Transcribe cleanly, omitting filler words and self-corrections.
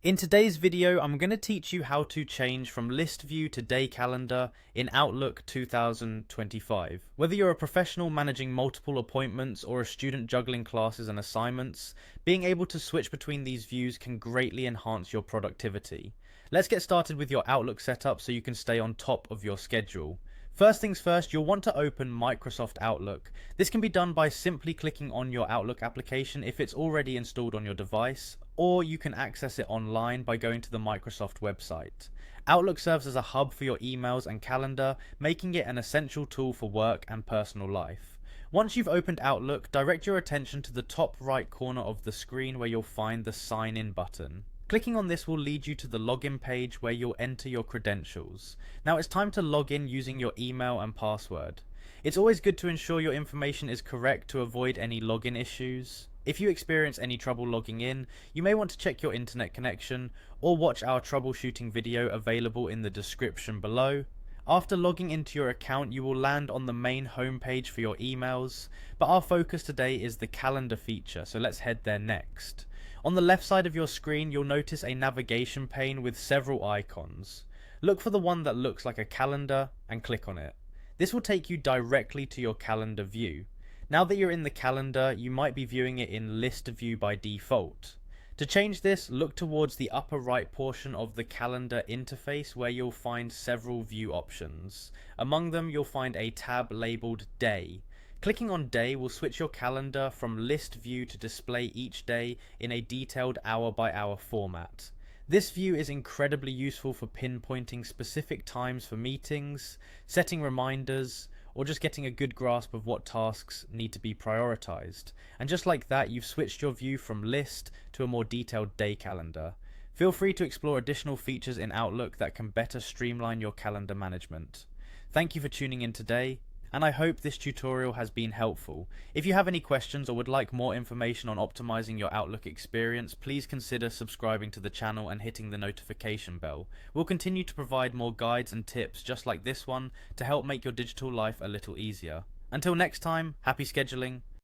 In today's video, I'm going to teach you how to change from list view to day calendar in Outlook 2025. Whether you're a professional managing multiple appointments or a student juggling classes and assignments, being able to switch between these views can greatly enhance your productivity. Let's get started with your Outlook setup so you can stay on top of your schedule. First things first, you'll want to open Microsoft Outlook. This can be done by simply clicking on your Outlook application if it's already installed on your device, or you can access it online by going to the Microsoft website. Outlook serves as a hub for your emails and calendar, making it an essential tool for work and personal life. Once you've opened Outlook, direct your attention to the top right corner of the screen where you'll find the Sign In button. Clicking on this will lead you to the login page where you'll enter your credentials. Now it's time to log in using your email and password. It's always good to ensure your information is correct to avoid any login issues. If you experience any trouble logging in, you may want to check your internet connection or watch our troubleshooting video available in the description below. After logging into your account, you will land on the main homepage for your emails, but our focus today is the calendar feature, so let's head there next. On the left side of your screen, you'll notice a navigation pane with several icons. Look for the one that looks like a calendar and click on it. This will take you directly to your calendar view. Now that you're in the calendar, you might be viewing it in list view by default. To change this, look towards the upper right portion of the calendar interface where you'll find several view options. Among them, you'll find a tab labeled Day. Clicking on Day will switch your calendar from list view to display each day in a detailed hour-by-hour format. This view is incredibly useful for pinpointing specific times for meetings, setting reminders, or just getting a good grasp of what tasks need to be prioritized. And just like that, you've switched your view from list to a more detailed day calendar. Feel free to explore additional features in Outlook that can better streamline your calendar management. Thank you for tuning in today, and I hope this tutorial has been helpful. If you have any questions or would like more information on optimizing your Outlook experience, please consider subscribing to the channel and hitting the notification bell. We'll continue to provide more guides and tips just like this one to help make your digital life a little easier. Until next time, happy scheduling.